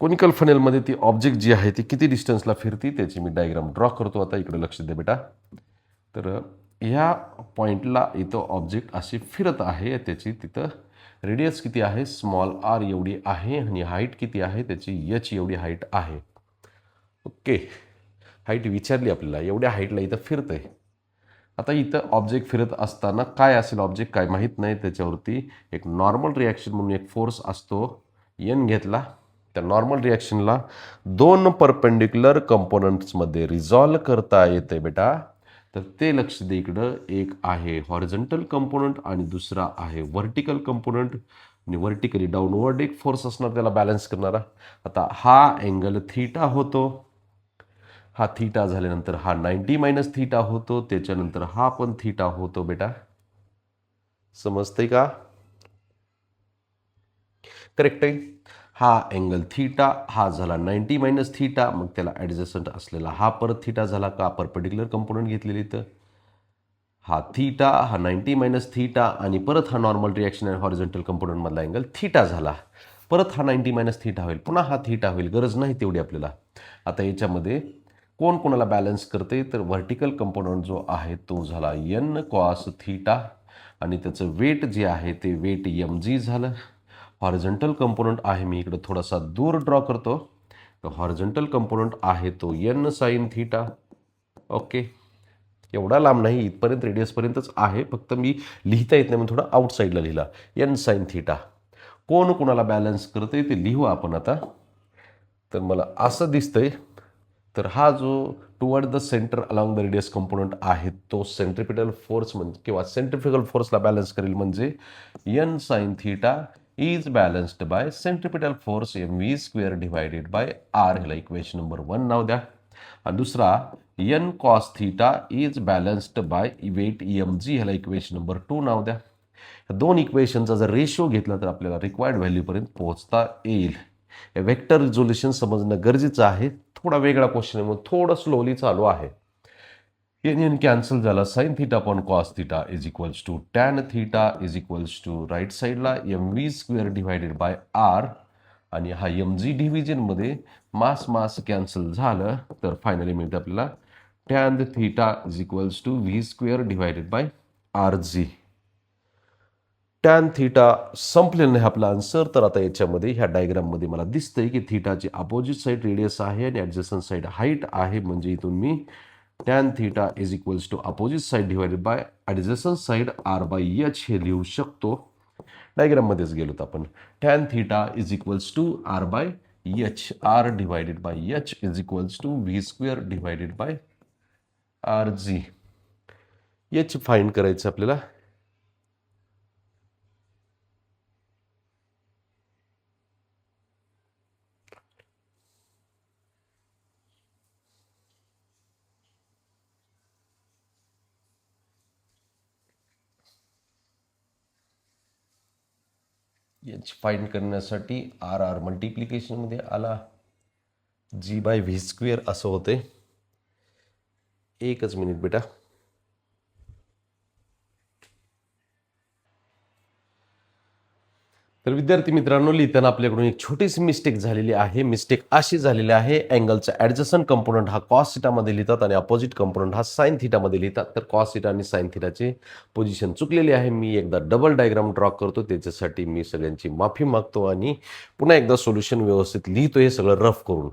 कोनिकल फनेलमध्ये ती ऑब्जेक्ट जी आहे ती किती डिस्टन्सला फिरती त्याची मी डायग्राम ड्रॉ करतो. आता इकडे लक्ष द्या बेटा. तर ह्या पॉईंटला इथं ऑब्जेक्ट अशी फिरत आहे, त्याची तिथं रेडियस किती आहे? स्मॉल r एवढी आहे आणि हाईट किती आहे त्याची? h एवढी हाईट आहे. ओके, हाईट विचारली आपल्याला, एवढ्या हाईटला इथं फिरतंय. आता इथं ऑब्जेक्ट फिरत असताना काय असेल ऑब्जेक्ट काय माहीत नाही, त्याच्यावरती एक नॉर्मल रिॲक्शन म्हणून एक फोर्स असतो n घेतला. त्या नॉर्मल रिॲक्शनला दोन परपेंडिक्युलर कंपोनंट्समध्ये रिझॉल्व करता येते बेटा. तर ते लक्ष दे इकडं. एक आहे हॉरिझॉन्टल कंपोनंट आणि दुसरा आहे व्हर्टिकल कंपोनंट. आणि व्हर्टिकली डाऊनवर्ड एक फोर्स असणार त्याला बॅलन्स करणारा. आता हा अँगल थीटा होतो, हा थीटा झाल्यानंतर हा 90 - थीटा होतो, त्याच्यानंतर हा पण थीटा होतो बेटा. समजतंय का? करेक्ट आहे. हा अँगल थीटा हा झाला 90 - थीटा, मग त्याला ॲडजस्टंट असलेला हा परत थीटा झाला का? परपेंडिक्युलर कंपोनंट घेतलेली तर हा थीटा, हा 90 - थीटा आणि परत हा नॉर्मल रिॲक्शन आणि हॉरिझॉन्टल कंपोनंटमधला अँगल थीटा झाला. परत हा 90 - थीटा होईल, पुन्हा हा थीटा होईल. गरज नाही तेवढी आपल्याला. आता याच्यामध्ये कोण कोणाला बॅलन्स करते? तर व्हर्टिकल कंपोनंट जो आहे तो झाला n cos थीटा आणि त्याचं वेट जे आहे ते वेट mg झालं. हॉरिझॉन्टल कंपोनंट आहे, मी इकडं थोडासा दूर ड्रॉ करतो. तर हॉरिझॉन्टल कंपोनंट आहे तो n sin थीटा. ओके, एवढा लांब नाही, इथपर्यंत रेडियसपर्यंतच आहे, फक्त मी लिहिता येत नाही म्हणून थोडा आउटसाईडला लिहिला. n sin theta. कोण कोणाला बॅलन्स करते ते लिहू आपण आता. तर मला असं दिसतंय, तर हा जो toward the centre along the radius component आहे तो सेंट्रिपिटल फोर्स म्हणजे किंवा सेंट्रिफ्युगल फोर्सला बॅलन्स करेल. म्हणजे n sin theta is balanced by centripetal force mv² divided by r. ह्याला इक्वेशन नंबर 1 नाव द्या. आणि दुसरा n cos theta is balanced by weight mg. ह्याला इक्वेशन नंबर 2 नाव द्या. दोन इक्वेशनचा जर रेशो घेतला तर आपल्याला रिक्वायर्ड व्हॅल्यूपर्यंत पोहोचता येईल. वेक्टर रिझोल्युशन समजणं गरजेचं आहे. थोडा वेगळा क्वेश्चन आहे म्हणून थोडं स्लोली चालू आहे. n कॅन्सल झाला. Sine theta upon cos theta is equals to tan theta is equals to right साईडला mv² डिवायडेड बाय r. आणि हा mg डिव्हिजनमध्ये मास कॅन्सल झालं तर फायनली मिळतं आपल्याला tan theta is equals to V square divided by R G. Tan theta संपलेलं नाही आपला आन्सर. तर आता याच्यामध्ये ह्या डायग्राममध्ये मला दिसतंय की थीटाची अपोजिट साईड रेडियस आहे आणि ॲडजस्टंट साईड हाईट आहे. म्हणजे इथून मी tan theta is equals to opposite side divided by adjacent side R by H हे लिहू शकतो. डायग्राममध्येच गेलो तर आपण tan theta is equals to R by H, R divided by H is equals to V square divided by R G. H find करायचं आपल्याला. H find करण्यासाठी आर आर मल्टिप्लिकेशनमध्ये आला, जी बाय व्ही स्क्वेअर असं होते. एकच minute बेटा. तर विद्यार्थी मित्रांनो, लिहिताना आपल्याकडून एक छोटीशी मिस्टेक झालेली आहे. मिस्टेक अशी झालेली आहे, अँगलचा ॲडजस्टंट कंपोनंट हा कॉस थिटामध्ये लिहितात आणि अपोजिट कंपोनंट हा साइन थिटामध्ये लिहितात. तर कॉस थिटा आणि साइन थिटाची पोझिशन चुकलेली आहे. मी एकदा डबल डायग्राम ड्रॉ करतो, त्याच्यासाठी मी सगळ्यांची माफी मागतो आणि पुन्हा एकदा सोल्युशन व्यवस्थित लिहितो, हे सगळं रफ करून.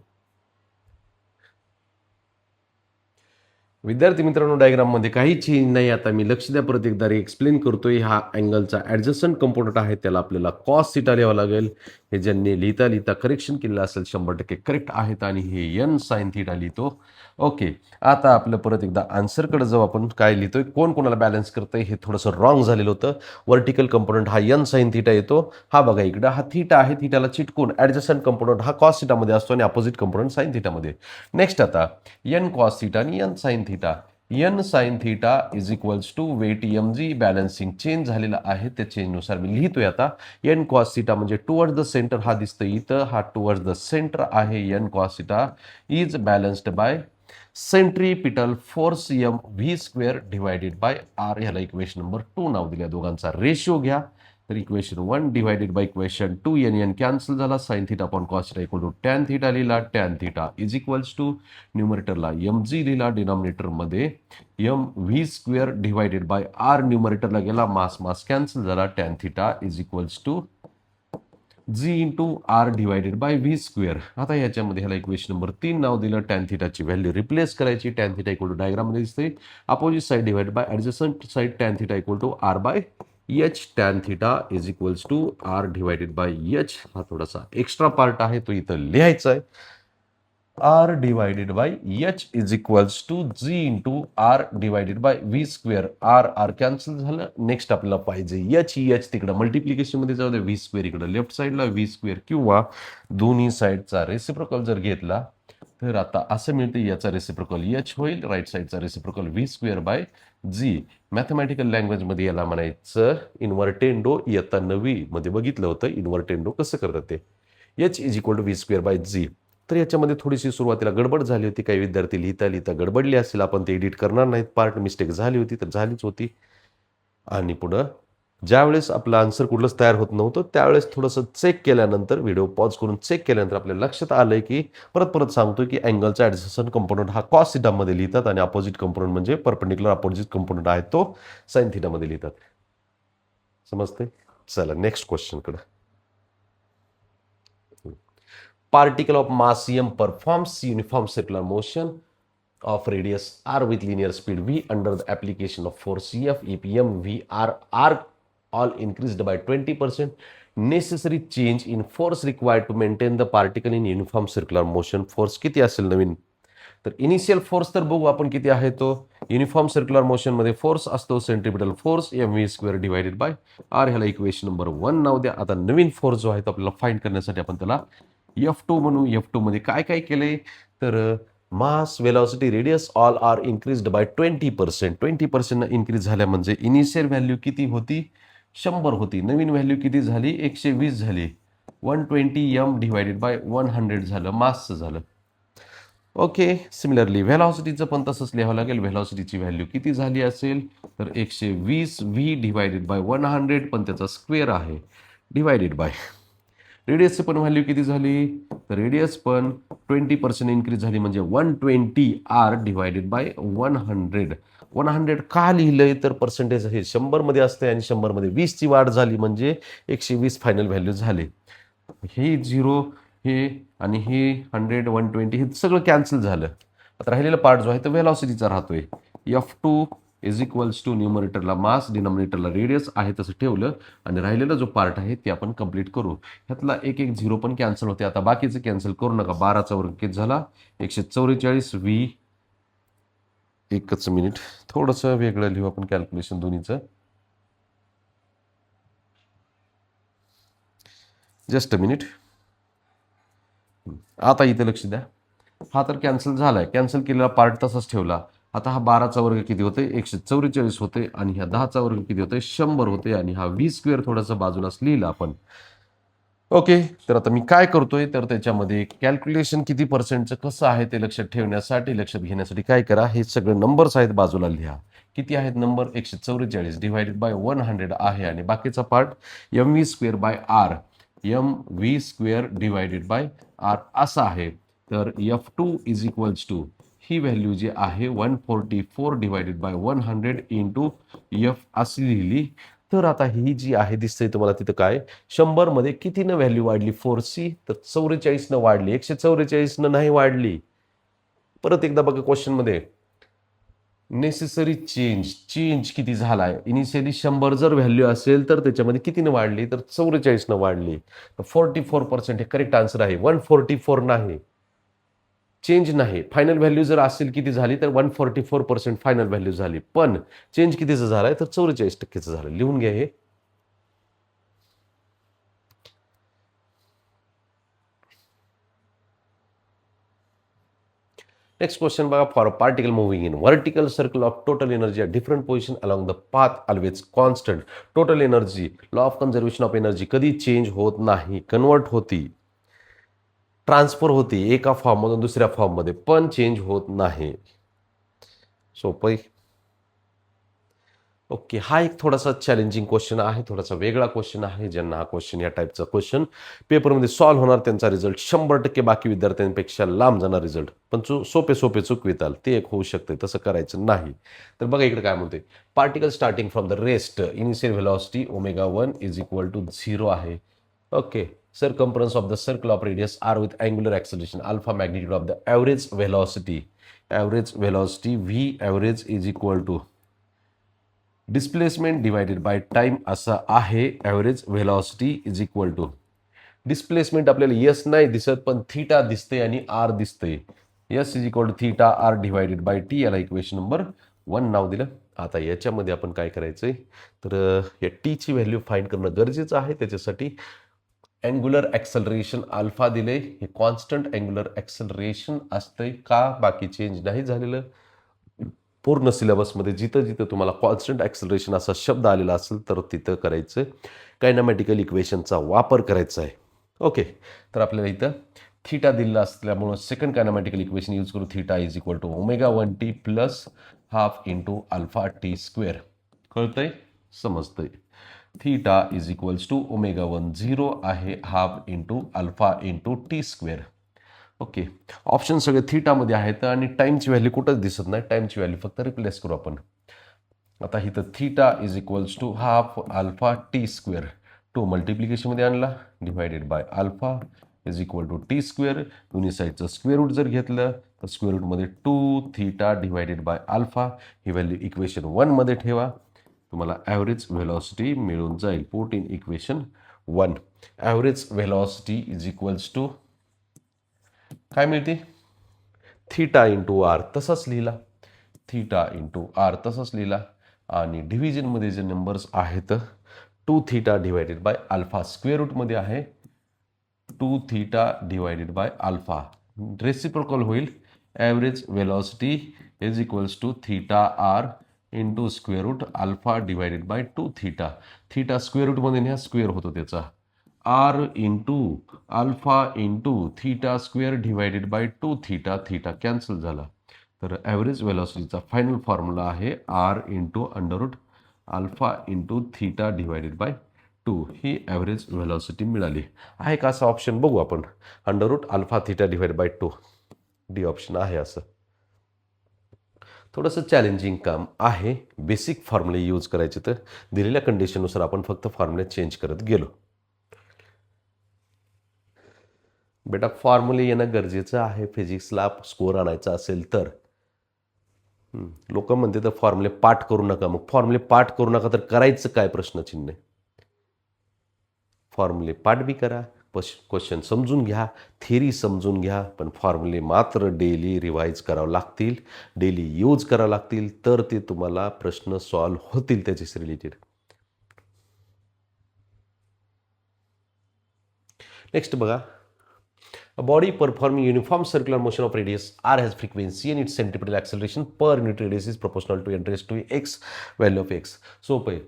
विद्यार्थी मित्रांनो, डायग्राममध्ये काही चेंज नाही. आता मी लक्ष द्या, परत एकदा एक्सप्लेन करतोय. हा अँगलचा ॲडजस्टंट कंपोनंट आहे, त्याला आपल्याला कॉस थिटा लिहावं लागेल. हे ज्यांनी लिहिता लिहिता करेक्शन केलेलं असेल 100% करेक्ट आहेत आणि हे एन साइन थिटा लिहितो. ओके, आता आपलं परत एकदा आन्सरकडे जाऊ. आपण काय लिहितोय, कोण कोणाला बॅलन्स करतंय, हे थोडंसं रॉंग झालेलं होतं. वर्टिकल कंपोनंट हा एन साइन थिटा येतो. हा बघा इकडं हा थिटा आहे, थिटाला चिटकून ॲडजस्टंट कंपोनंट हा कॉस थिटामध्ये असतो आणि अपोजिट कंपोनंट साइन थिटामध्ये. नेक्स्ट आता एन कॉस थिटा आणि N sine theta. N sine theta is equals to weight M G. Balancing change झालेला आहे, त्या चेंजनुसार मी लिहितोय. आता एन कॉस थिटा म्हणजे टुवर्ड्स द सेंटर हा दिसतोय इथं, हा टुवर्ड्स द सेंटर आहे. N cos theta is balanced by centripetal force M V square divided by R. ह्याला इक्वेशन नंबर 2 नाव दिल्या. दोघांचा रेशिओ घ्या. तर equation 1 divided by equation 2, N N cancel झाला. Sine theta upon cos theta equal to tan theta लिहिला. Tan theta is equals to न्यूमरेटरला M G लिहिला, डिनॉमिनेटरमध्ये M V square divided by R. न्यूमरेटरला गेला, मास मास कॅन्सल झाला. Tan theta is equals to G into R divided by V square. आता याच्यामध्ये ह्याला इक्वेशन नंबर 3 नाव दिलं. टॅन थिटाची व्हॅल्यू रिप्लेस करायची. टॅन थिटा इक्वल टू डायग्राममध्ये दिसते opposite side divide by adjacent side. Tan theta equal to R by H. Tan theta is equals to R divided by H. हा थोडासा extra part आहे, तो इथं लिहायचा आहे. R divided by H is equals to G into R divided by V square. R R cancel झालं. Next आपल्याला पाहिजे एच. एच तिकडं मल्टिप्लिकेशनमध्ये जाऊ दे, व्ही स्क्वेअर इकडं लेफ्ट साईडला, व्ही स्क्वेअर किंवा दोन्ही साईडचा रेसिप्रोकल जर घेतला तर आता असं मिळतं, याचा रेसिप्रोकल एच होईल, राईट साईडचा reciprocal V square by G. Mathematical लँग्वेजमध्ये याला म्हणायचं इन्व्हर्टेंडो. इयत्ता 9वी मध्ये बघितलं होतं इन्व्हर्टेंडो कसं करतात ते. H is equal to V square by G. तर याच्यामध्ये थोडीशी सुरुवातीला गडबड झाली होती, काही विद्यार्थी लिहिता लिहिता गडबडली असेल. आपण ते एडिट करणार नाहीत, पार्ट मिस्टेक झाली होती तर झालीच होती. आणि पुढं ज्यावेळेस आपलं आन्सर कुठलंच तयार होत नव्हतं, त्यावेळेस थोडंसं चेक केल्यानंतर, व्हिडिओ पॉज करून चेक केल्यानंतर आपल्या लक्षात आलंय की परत परत सांगतोय की अँगलचा ॲडजस्टंट कंपोनंट हा कॉस थिटामध्ये लिहितात आणि अपोजिट कंपोनंट म्हणजे परपेंडिक्युलर अपोजिट कंपोनंट आहे तो साइन थिटामध्ये लिहितात. समजते? चला next क्वेश्चनकडे. Particle of mass m performs uniform circular motion of radius r with linear speed v under the application of force F, EPM, V, R all increased by 20%. Necessary change in force required to maintain the particle in uniform circular motion. Force किती असेल नवीन? तर initial force तर बघू आपण किती आहे तो. Uniform circular मोशनमध्ये फोर्स असतो centripetal force M V square divided by R. ह्याला इक्वेशन नंबर 1 नाव द्या. आता नवीन फोर्स जो आहे तो आपल्याला फाइंड करण्यासाठी आपण त्याला F2 म्हणू. F2 मध्ये काय काय केलंय तर mass, velocity, radius all are increased by 20%. 20% increase झाल्या म्हणजे इनिशियल व्हॅल्यू किती होती? 100 होती. नवीन व्हॅल्यू किती झाली? 120 झाली. 120 m डिवायडेड बाय 100 झालं, मासचं झालं. ओके, सिमिलरली व्हेलॉसिटीचं पण तसंच लिहावं लागेल. व्हेलॉसिटीची व्हॅल्यू किती झाली असेल तर 120 व्ही डिवायडेड बाय 100, पण त्याचा स्क्वेअर आहे, डिवायडेड बाय रेडियसची पण व्हॅल्यू किती झाली, तर रेडियस पण 20% इन्क्रीज झाली, म्हणजे 120R डिवायडेड बाय 100. 100 का लिहिलंय, तर पर्सेंटेज हे 100 मध्ये असते आणि 100 मध्ये 20 ची वाढ झाली म्हणजे 120 फायनल व्हॅल्यू झाले. हे 0 हे आणि हे 100 120 हे सगळं कॅन्सल झालं. आता राहिलेला पार्ट जो आहे तो व्हेलॉसिटीचा राहतोय. F2 इज इक्वल्स टू न्यूमरेटरला मास, डिनॉमिनेटरला रेडियस आहे तसं ठेवलं आणि राहिलेला जो पार्ट आहे ते आपण कंप्लीट करू. ह्यातला एक एक झिरो पण कॅन्सल होते. आता बाकीचं कॅन्सल करू नका. 12चा वर्ग किती झाला, 144 V. एकच मिनिट, थोडंसं वेगळं लिहू आपण कॅल्क्युलेशन दोन्हीचं. Just a minute. आता इथे लक्ष द्या. हा तर कॅन्सल झालाय. कॅन्सल केलेला पार्ट तसाच ठेवला. आता हा 12चा वर्ग किती होते, 144 होते आणि ह्या 10चा वर्ग किती होते, 100 होते आणि हा V² थोडासा बाजूलाच लिहिला आपण. ओके, तर आता मी काय करतोय, तर त्याच्यामध्ये कॅल्क्युलेशन किती पर्सेंटचं कसं आहे ते लक्षात ठेवण्यासाठी, लक्षात घेण्यासाठी काय करा, हे सगळे नंबर्स आहेत बाजूला लिहा. किती आहेत नंबर, 144 डिवायडेड बाय 100 आहे आणि बाकीचा part mv² by r, mv² divided by r असा आहे. तर F2 इज इक्वल्स टू ही व्हॅल्यू जी आहे 144 डिवायडेड बाय 100 इंटू F अशी लिहिली. तर आता ही जी आहे दिसतंय तुम्हाला तिथं काय, 100 मध्ये कितीनं व्हॅल्यू वाढली, 4C, तर 44 वाढली, 144 नाही वाढली. परत एकदा बघा क्वेश्चनमध्ये, नेसेसरी चेंज किती झालाय. इनिशियली 100 जर व्हॅल्यू असेल तर त्याच्यामध्ये कितीनं वाढली, तर 44 वाढली. 44% हे करेक्ट आन्सर आहे. 144 नाही, चेंज नाही. फायनल व्हॅल्यू जर असेल किती झाली, तर 144% फायनल व्हॅल्यू झाली. पण चेंज कितीचं झालाय, तर 44% झालं. लिहून घ्या हे. Next question बघा, for a particle moving in vertical circle of total energy at different position along the path always constant. Total energy, law of conservation of energy कधी चेंज होत नाही, कन्वर्ट होती, ट्रान्सफर होती एका फॉर्ममधून दुसऱ्या फॉर्ममध्ये, पण चेंज होत नाही. सोपं. ओके, हा एक थोडासा चॅलेंजिंग क्वेश्चन आहे, थोडासा वेगळा क्वेश्चन आहे. ज्यांना हा क्वेश्चन या टाईपचा क्वेश्चन पेपरमध्ये सॉल्व्ह होणार त्यांचा रिझल्ट 100% बाकी विद्यार्थ्यांपेक्षा लांब जाणार रिझल्ट. पण सोपे चुकविताल ते एक होऊ शकते, तसं करायचं नाही. तर बघा इकडे काय म्हणते, particle starting from the rest, initial velocity ω1 is equal to 0 आहे. Okay, circumference of the circle of radius r with angular acceleration alpha, magnitude of the average velocity v average is equal to displacement divided by time असं आहे. Average velocity is equal to displacement आपल्याला S नाही दिसत, पण theta दिसते आणि R दिसते. S is equal to theta R divided by T, याला इक्वेशन नंबर 1 नाव दिलं. आता याच्यामध्ये आपण काय करायचंय, तर या टीची व्हॅल्यू फाइंड करणं गरजेचं आहे. त्याच्यासाठी अँग्युलर ॲक्सलरेशन अल्फा दिले. हे कॉन्स्टंट अँग्युलर ॲक्सलरेशन असतंय का, बाकी चेंज नाही झालेलं. पूर्ण सिलेबसमध्ये जिथं जिथं तुम्हाला कॉन्स्टंट ॲक्सलरेशन असा शब्द आलेला असेल तर तिथं करायचं कायनामॅटिकल इक्वेशनचा वापर करायचा आहे. ओके, तर आपल्याला इथं थीटा दिलेला असल्यामुळं सेकंड कायनामॅटिकल इक्वेशन यूज करू. Theta is equal to ω1t plus half into alpha t². कळतंय, समजतंय. थीटा इज इक्वल्स टू ω1 0 आहे, half into alpha into t². Okay, option सगळे थीटामध्ये आहेत आणि टाईमची व्हॅल्यू कुठंच दिसत नाही. टाईमची व्हॅल्यू फक्त रिप्लेस करू आपण. आता इथं theta is equals to half alpha t². 2 मल्टिप्लिकेशनमध्ये आणला, divided by alpha is equal to t². दोन्ही साईडचं स्क्वेअर रूट जर घेतलं तर स्क्वेअर रूटमध्ये 2 थीटा डिवायडेड बाय अल्फा. ही व्हॅल्यू इक्वेशन 1 मध्ये ठेवा, तुम्हाला ॲव्हरेज व्हेलॉसिटी मिळून जाईल. Put in equation 1. Average velocity is equals to काय मिळते, थीटा इंटू आर तसंच लिहिला, थीटा इंटू आर तसंच लिहिला आणि डिव्हिजनमध्ये जे नंबर्स आहेत 2 theta divided by alpha, square रूटमध्ये आहे 2 theta divided by alpha, reciprocal होईल. Average velocity is equals to theta R into square root alpha divided by 2 theta. Theta square रूटमध्ये न्या, स्क्वेअर होतो त्याचा, R into alpha into theta square divided by 2 theta. Theta cancel झाला. तर average व्हेलॉसिटीचा final formula आहे R into under root alpha into theta divided by two he average velocity मिळाली. आहे का असा ऑप्शन? बघू आपण. √α θ / 2 डी ऑप्शन आहे असं. थोडंसं चॅलेंजिंग काम आहे. बेसिक फॉर्म्युले यूज करायचे, तर दिलेल्या कंडिशननुसार आपण फक्त फॉर्म्युले चेंज करत गेलो. बेटा फॉर्म्युले येणं गरजेचं आहे फिजिक्सला स्कोअर आणायचा असेल तर. लोक म्हणते तर फॉर्म्युले पाठ करू नका. मग फॉर्म्युले पाठ करू नका तर करायचं काय? प्रश्नचिन्ह. फॉर्म्युले पाठ बी करा, क्वेश्चन समजून घ्या, थिअरी समजून घ्या, पण फॉर्म्युले मात्र डेली रिवाईज करावं लागतील, डेली यूज करावं लागतील, तर ते तुम्हाला प्रश्न सॉल्व्ह होतील त्याच्याशी रिलेटेड. नेक्स्ट बघा. A body performing uniform circular motion of radius r has frequency and its centripetal acceleration per unit radius is proportional to n raised to x value of x. सोपं आहे.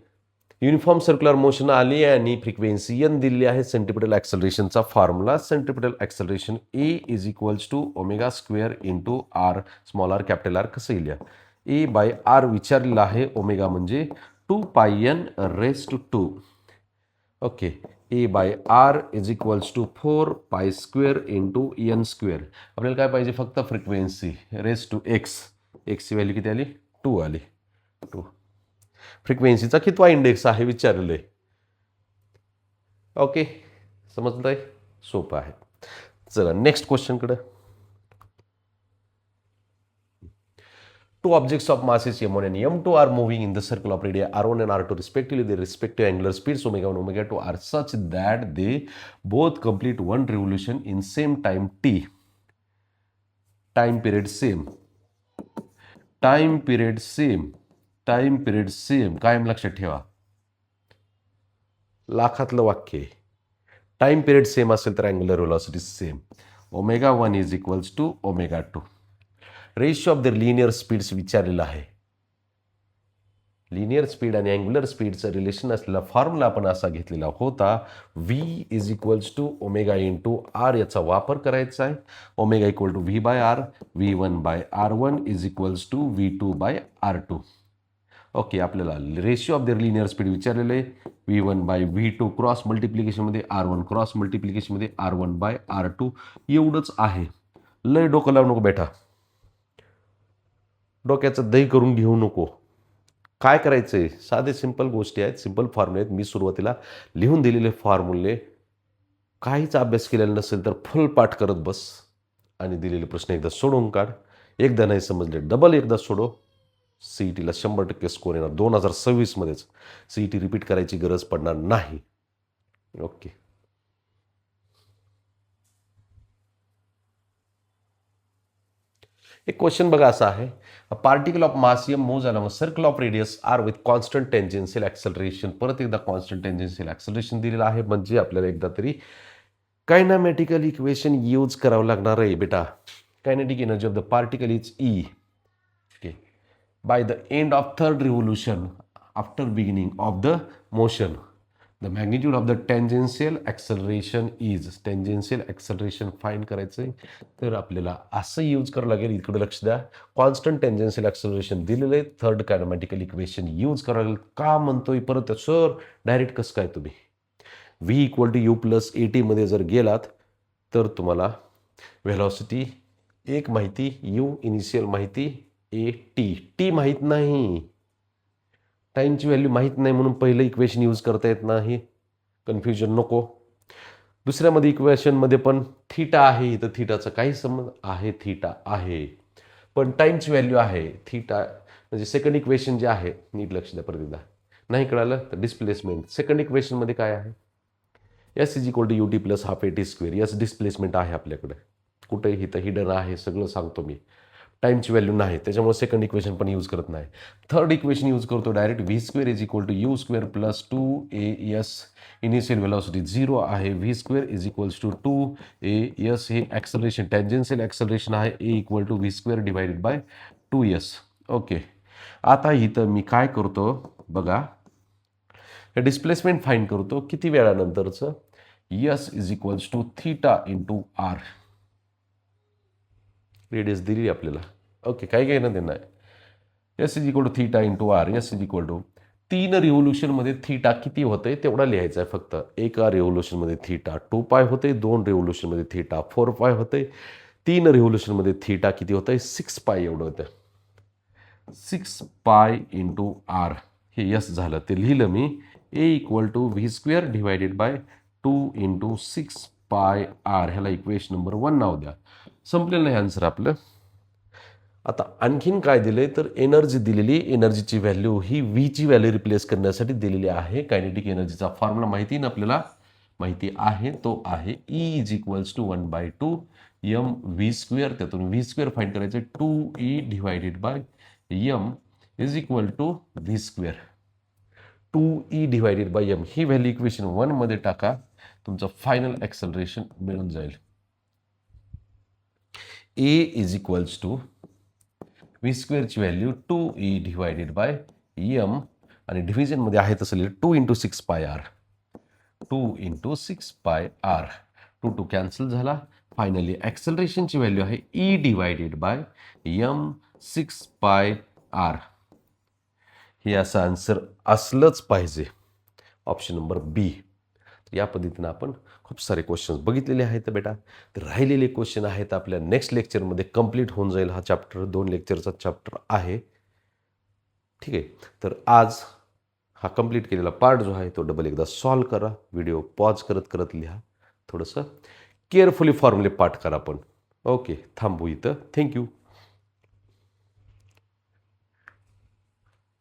Uniform circular motion आली आणि frequency N दिली आहे. Centripetal ॲक्सलरेशनचा formula centripetal acceleration A is equals to ω² into R small R capital R. कसं येईल? ए by R विचारलेलं आहे. ओमेगा म्हणजे 2πn raised to 2. Okay. A by R is equals to 4π² into n². आपल्याला काय पाहिजे? फक्त फ्रिक्वेन्सी रेस टू एक्स. एक्सची व्हॅल्यू किती आली? 2 आली. 2. फ्रिक्वेन्सीचा कितवा इंडेक्स आहे विचारले. ओके, समजलंय? सोपं आहे. चला next क्वेश्चनकडे. Two objects of masses m1 and m2 are moving in the circle of radii r1 and r2 respectively. Their respective angular speeds ω1 and ω2 are such that they both complete one revolution in same time t. Time period same. Time period same. Time period same. कायम लक्षात ठेवा. लाखातलं वाक्य. Time period same असेल तर angular velocity same. ω1 is equals to ω2. Ratio of the linear speeds विचारलेला आहे. Linear speed आणि angular स्पीडचं रिलेशन असलेला फॉर्म्युला आपण असा घेतलेला होता. v is equals to omega into R. याचा वापर करायचा आहे. Omega equal to v/r. v1/r1 is equals to v2/r2. Okay. आपल्याला ratio of the linear speed विचारलेलं आहे. v1/v2 cross मल्टिप्लिकेशनमध्ये r1 cross मल्टिप्लिकेशनमध्ये r1/r2 एवढंच आहे. लय डोकं लावू नको बेटा. डोक्याचं दही करून घेऊ नको. काय करायचंय? साधे सिंपल गोष्टी आहेत, सिंपल फॉर्म्युले आहेत. मी सुरुवातीला लिहून दिलेले फॉर्म्युले काहीच अभ्यास केलेला नसेल तर फुल पाठ करत बस आणि दिलेले प्रश्न एकदा सोडवून काढ. एकदा नाही समजले डबल एकदा सोडव. CETला 100% स्कोर येणार. 2026मध्येच CET रिपीट करायची गरज पडणार नाही. ओके. एक क्वेश्चन बघा असा आहे. A particle of mass m moves along a circle of radius r with constant tangential acceleration. परत एकदा कॉन्स्टंट टेंजेन्शियल ॲक्सलरेशन दिलेलं आहे. म्हणजे आपल्याला एकदा तरी कायनामॅटिकल इक्वेशन यूज करावं लागणार आहे बेटा. Kinetic energy of the particle is E. Okay. By the end of third revolution after beginning of the motion the magnitude of the tangential acceleration is. Tangential acceleration find करायचं आहे तर आपल्याला असं use करावं लागेल. इकडे लक्ष द्या. कॉन्स्टंट टेंजेन्शियल ॲक्सलरेशन दिलेलं आहे. थर्ड कायनेमॅटिकल इक्वेशन यूज करावं लागेल. का म्हणतोय परत? सर डायरेक्ट कसं काय? तुम्ही v इक्वल टू u+at मध्ये जर गेलात तर तुम्हाला व्हेलॉसिटी एक माहिती, u इनिशियल माहिती, t माहीत नाही. टाईमची व्हॅल्यू माहीत नाही म्हणून पहिलं इक्वेशन यूज करता येत नाही. कन्फ्युजन नको. दुसऱ्यामध्ये इक्वेशनमध्ये पण थीटा आहे. इथं थीटाचा काही संबंध आहे. थीटा आहे पण टाईमची व्हॅल्यू आहे. थीटा म्हणजे सेकंड इक्वेशन जे आहे, नीट लक्ष द्या परत एकदा. नाही कळालं तर डिस्प्लेसमेंट. सेकंड इक्वेशनमध्ये काय आहे? S is equal to ut + ½ at². S displacement आहे आपल्याकडे. कुठे? इथं हिडन आहे. सगळं सांगतो मी. टाईमची व्हॅल्यू नाही त्याच्यामुळे सेकंड इक्वेशन पण यूज करत नाही. थर्ड इक्वेशन यूज करतो direct. v² is equal to u² + 2as. Initial velocity 0 आहे. v² is equals to 2as. हे ॲक्सलरेशन टँजेन्शियल ॲक्सलरेशन आहे. a equal to v² divided by 2s. Okay. आता इथं मी काय करतो बघा. डिस्प्लेसमेंट फाईंड करतो. किती वेळानंतरचं? s is equals to theta into r. Radius दिली आपल्याला. ओके. काय घेणं देणं आहे? S is equal to theta into r. S is equal to 3 रिव्होल्यूशनमध्ये थीटा किती होतंय तेवढा लिहायचा आहे फक्त. एका रिव्होल्यूशनमध्ये थीटा 2 पाय होते, 2 रिव्होल्यूशनमध्ये थीटा 4 पाय होते, 3 रिव्होल्यूशनमध्ये थीटा किती होतंय 6 पाय एवढं होतं. 6 पाय इंटू आर हे यस झालं, ते लिहिलं मी. A equal to V square divided by 2 into 6 pi R. ह्याला इक्वेशन नंबर 1 नाव द्या. संपलेलं नाही आन्सर आपलं. आता आणखीन काय दिलंय तर एनर्जी दिलेली, एनर्जीची व्हॅल्यू ही व्हीची व्हॅल्यू रिप्लेस करण्यासाठी दिलेली आहे. कायनेटिक एनर्जीचा फॉर्म्युला माहिती ना आपल्याला, माहिती आहे, तो आहे E is equals to 1/2 M V square. त्यातून व्ही स्क्वेअर फाईंड करायचं 2E divided by M is equal to V square. 2E divided by M ही व्हॅल्यू इक्वेशन 1 मध्ये टाका, तुमचं फायनल ॲक्सेलरेशन मिळून जाईल. A is equals to V स्क्वेअरची value 2E divided by M आणि डिव्हिजनमध्ये आहे तसं लिहिलं 2 into 6 pi R. 2 into 6 pi R. 2 2 cancel झाला. फायनली ॲक्सेलरेशनची व्हॅल्यू आहे E divided by M 6 pi R. हे असं आन्सर असलंच पाहिजे, ऑप्शन नंबर बी. या पद्धतीनं आपण खूप सारे क्वेश्चन्स बघितलेले आहेत बेटा. तर राहिलेले क्वेश्चन आहेत आपल्या नेक्स्ट लेक्चरमध्ये कंप्लीट होऊन जाईल. हा चॅप्टर 2 लेक्चरचा चॅप्टर आहे. ठीक आहे, तर आज हा कंप्लीट केलेला पार्ट जो आहे तो डबल एकदा सॉल्व करा. व्हिडिओ पॉज करत करत लिहा, थोडंसं केअरफुली फॉर्म्युले पाठ करा पण. ओके, थांबू इथं. थँक्यू.